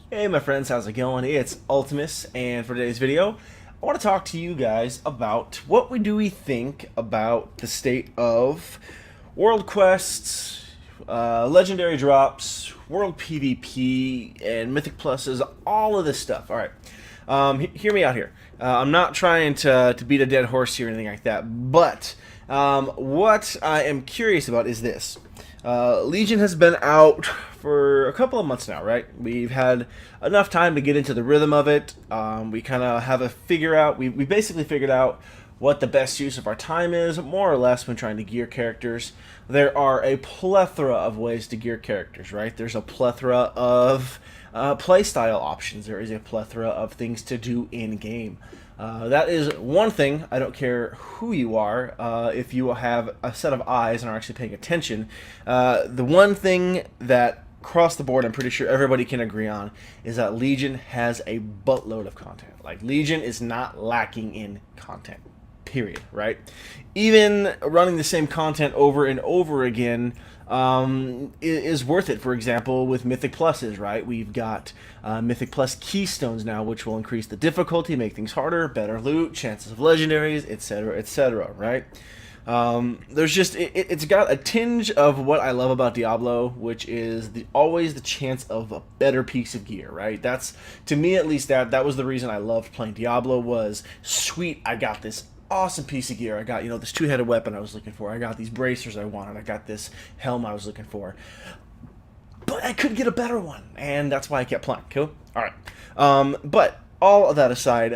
Hey my friends, how's it going? It's Ultimus, and for today's video, I want to talk to you guys about what we think about the state of world quests, legendary drops, world PvP, and mythic pluses, all of this stuff. All right, hear me out here. I'm not trying to beat a dead horse here or anything like that, but what I am curious about is this. Legion has been out for a couple of months now, right? We've had enough time to get into the rhythm of it. We kind of have a figure out. We basically figured out what the best use of our time is, more or less, when trying to gear characters. There are a plethora of ways to gear characters, right? There's a plethora of playstyle options. There is a plethora of things to do in game. That is one thing. I don't care who you are, if you have a set of eyes and are actually paying attention. The one thing that across the board I'm pretty sure everybody can agree on is that Legion has a buttload of content. Like, Legion is not lacking in content, period, right? Even running the same content over and over again is worth it. For example, with Mythic Pluses, right? We've got Mythic Plus Keystones now, which will increase the difficulty, make things harder, better loot, chances of legendaries, etc., right? There's just, it's got a tinge of what I love about Diablo, which is always the chance of a better piece of gear, right? That's, to me at least, that was the reason I loved playing Diablo. Was sweet, I got this awesome piece of gear. I got, this two-headed weapon I was looking for. I got these bracers I wanted. I got this helm I was looking for. But I could get a better one, and that's why I kept playing. Cool? Alright. But all of that aside,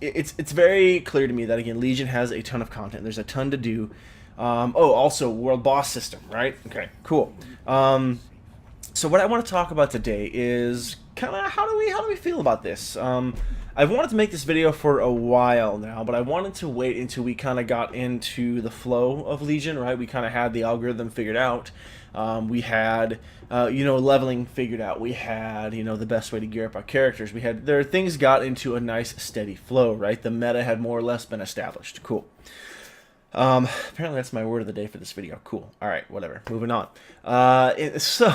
it's very clear to me that, again, Legion has a ton of content. There's a ton to do. Also, world boss system, right? Okay, cool. So what I want to talk about today is kind of how do we feel about this? I've wanted to make this video for a while now, but I wanted to wait until we kind of got into the flow of Legion, right? We kind of had the algorithm figured out. We had, leveling figured out. We had, the best way to gear up our characters. Things got into a nice steady flow, right? The meta had more or less been established. Cool. Apparently that's my word of the day for this video. Cool. All right, whatever. Moving on. So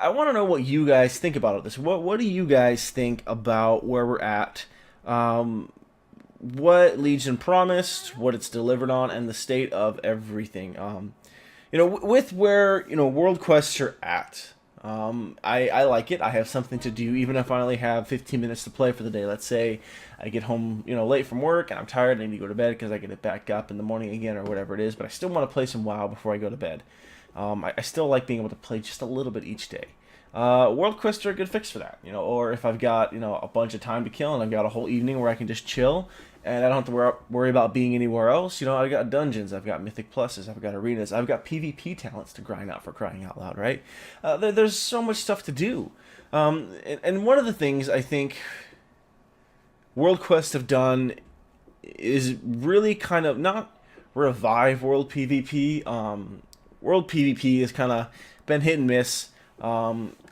I want to know what you guys think about this. What do you guys think about where we're at? What Legion promised, what it's delivered on, and the state of everything. With where world quests are at. I like it. I have something to do, even if I only have 15 minutes to play for the day. Let's say I get home, late from work and I'm tired and I need to go to bed because I get it back up in the morning again or whatever it is. But I still want to play some WoW before I go to bed. I still like being able to play just a little bit each day. World quests are a good fix for that, or if I've got, a bunch of time to kill and I've got a whole evening where I can just chill and I don't have to worry about being anywhere else. I've got dungeons, I've got mythic pluses, I've got arenas, I've got PvP talents to grind out, for crying out loud, right? There's so much stuff to do. And one of the things I think world quests have done is really kind of not revive world PvP. World PvP has kind of been hit and miss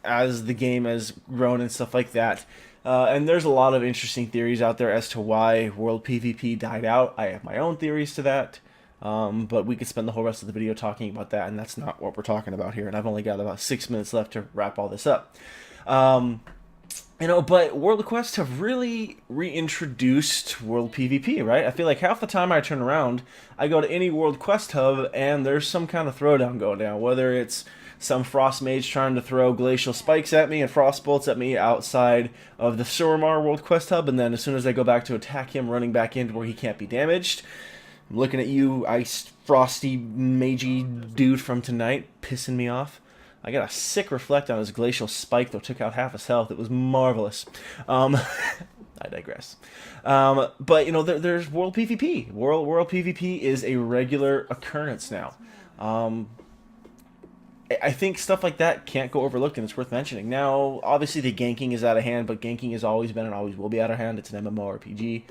as the game has grown and stuff like that. And there's a lot of interesting theories out there as to why world PvP died out. I have my own theories to that, but we could spend the whole rest of the video talking about that, and that's not what we're talking about here. And I've only got about 6 minutes left to wrap all this up. But world quests have really reintroduced world PvP, right? I feel like half the time I turn around, I go to any world quest hub, and there's some kind of throwdown going down. Whether it's some frost mage trying to throw glacial spikes at me and frost bolts at me outside of the Suramar world quest hub, and then as soon as I go back to attack him, running back into where he can't be damaged. I'm looking at you, ice frosty magey dude from tonight, pissing me off. I got a sick reflect on his glacial spike, though took out half his health. It was marvelous. I digress. But there's world PvP. World PvP is a regular occurrence now. I think stuff like that can't go overlooked, and it's worth mentioning. Now, obviously, the ganking is out of hand, but ganking has always been and always will be out of hand. It's an MMORPG.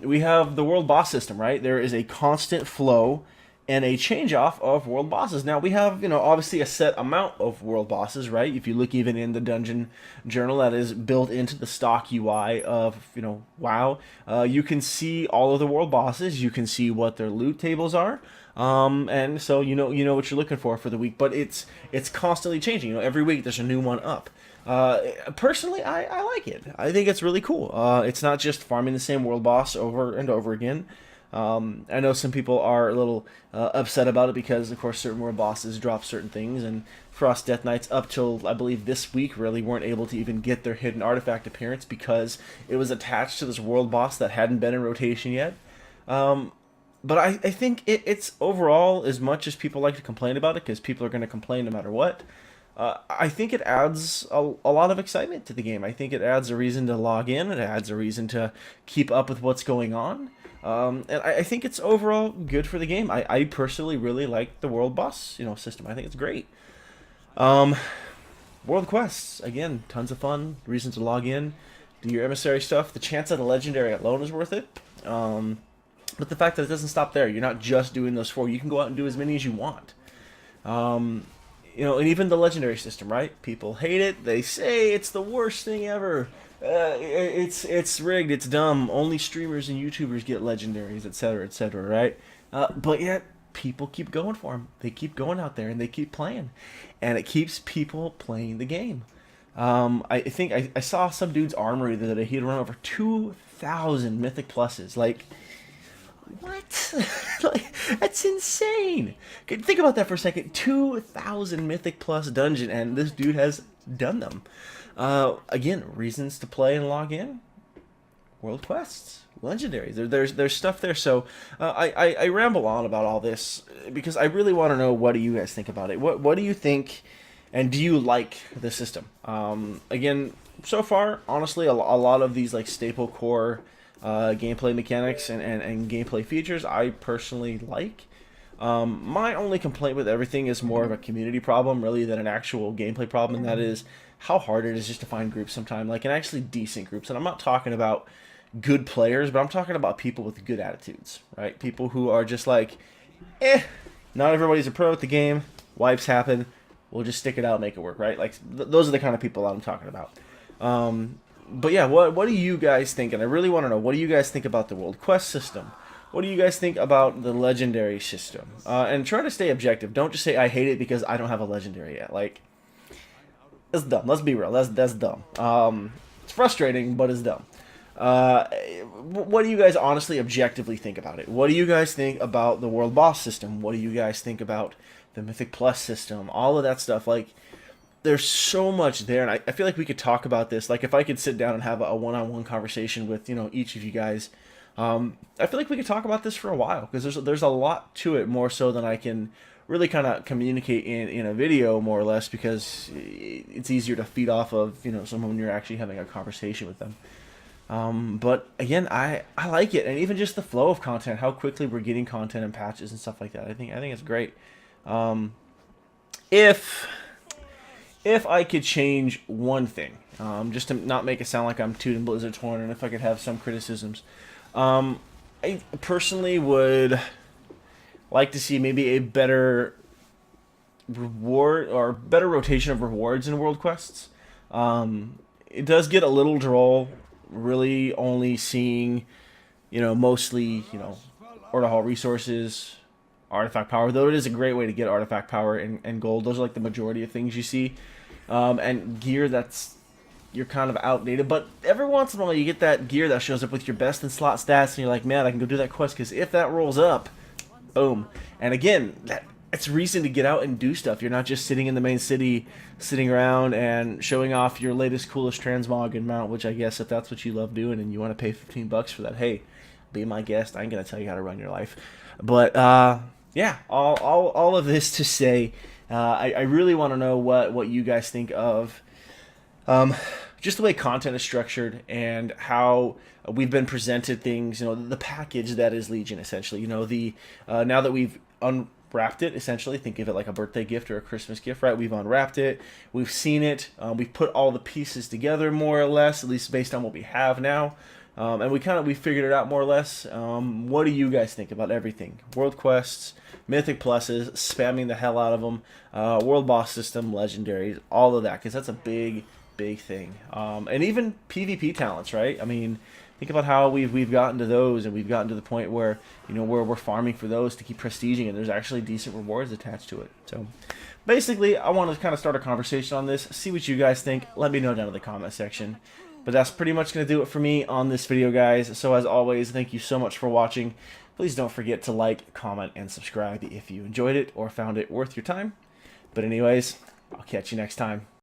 We have the world boss system, right? There is a constant flow and a change off of world bosses. Now we have, obviously a set amount of world bosses, right? If you look even in the dungeon journal that is built into the stock UI of, WoW, you can see all of the world bosses. You can see what their loot tables are. And so you know what you're looking for the week, but it's constantly changing. Every week there's a new one up. Personally, I like it. I think it's really cool. It's not just farming the same world boss over and over again. I know some people are a little upset about it because, of course, certain world bosses drop certain things, and Frost Death Knights, up till I believe this week, really weren't able to even get their hidden artifact appearance because it was attached to this world boss that hadn't been in rotation yet. But I think it's overall, as much as people like to complain about it, because people are going to complain no matter what, I think it adds a lot of excitement to the game. I think it adds a reason to log in. It adds a reason to keep up with what's going on. And I think it's overall good for the game. I personally really like the world boss, system. I think it's great. World quests, again, tons of fun. Reason to log in, do your emissary stuff. The chance at a legendary alone is worth it. But the fact that it doesn't stop there, you're not just doing those 4. You can go out and do as many as you want. And even the legendary system, right? People hate it. They say it's the worst thing ever. It's rigged. It's dumb. Only streamers and YouTubers get legendaries, etc., right? But yet people keep going for them. They keep going out there and they keep playing, and it keeps people playing the game. I think I saw some dude's armory the other day. He'd run over 2,000 mythic pluses. Like, what? Like, that's insane. Think about that for a second. 2,000 mythic plus dungeon, and this dude has done them. Again, reasons to play and log in. World quests, legendaries. There's stuff there. So I ramble on about all this because I really want to know, what do you guys think about it? What do you think, and do you like the system? Again, so far, honestly, a lot of these like staple core gameplay mechanics and gameplay features I personally like. My only complaint with everything is more of a community problem, really, than an actual gameplay problem, and that is how hard it is just to find groups sometimes, like, and actually decent groups. And I'm not talking about good players, but I'm talking about people with good attitudes, right? People who are just like, not everybody's a pro at the game, wipes happen, we'll just stick it out and make it work, right? Like, those are the kind of people I'm talking about. But yeah, what do you guys think? And I really want to know, what do you guys think about the world quest system? What do you guys think about the legendary system? And try to stay objective. Don't just say I hate it because I don't have a legendary yet. Like, that's dumb. Let's be real. That's dumb. It's frustrating, but it's dumb. What do you guys honestly, objectively think about it? What do you guys think about the world boss system? What do you guys think about the Mythic Plus system? All of that stuff. Like, there's so much there, and I feel like we could talk about this. Like, if I could sit down and have a one-on-one conversation with each of you guys, I feel like we could talk about this for a while, because there's a lot to it, more so than I can really kind of communicate in a video, more or less, because it's easier to feed off of someone when you're actually having a conversation with them. But again, I like it, and even just the flow of content, how quickly we're getting content and patches and stuff like that. I think it's great. If I could change one thing, just to not make it sound like I'm tooting Blizzard's horn, and if I could have some criticisms, I personally would like to see maybe a better reward, or better rotation of rewards in world quests. It does get a little droll, really only seeing, mostly, Order Hall resources, artifact power, though it is a great way to get artifact power and gold. Those are like the majority of things you see. And gear you're kind of outdated, but every once in a while you get that gear that shows up with your best in slot stats, and you're like, man, I can go do that quest, because if that rolls up, boom. And again, it's reason to get out and do stuff. You're not just sitting in the main city, sitting around and showing off your latest, coolest transmog and mount, which I guess if that's what you love doing and you want to pay $15 for that, hey, be my guest. I ain't gonna tell you how to run your life. But yeah, all of this to say, I really want to know what you guys think of just the way content is structured and how we've been presented things. The package that is Legion, essentially. Now that we've unwrapped it, essentially, think of it like a birthday gift or a Christmas gift, right? We've unwrapped it, we've seen it, we've put all the pieces together, more or less, at least based on what we have now. And we figured it out more or less. What do you guys think about everything? World quests, mythic pluses, spamming the hell out of them, world boss system, legendaries, all of that, because that's a big thing. And even PvP talents, right? I mean, think about how we've gotten to those, and we've gotten to the point where, you know, where we're farming for those to keep prestiging, and there's actually decent rewards attached to it. So basically, I want to kind of start a conversation on this, see what you guys think. Let me know down in the comment section. But that's pretty much going to do it for me on this video, guys. So as always, thank you so much for watching. Please don't forget to like, comment, and subscribe if you enjoyed it or found it worth your time. But anyways, I'll catch you next time.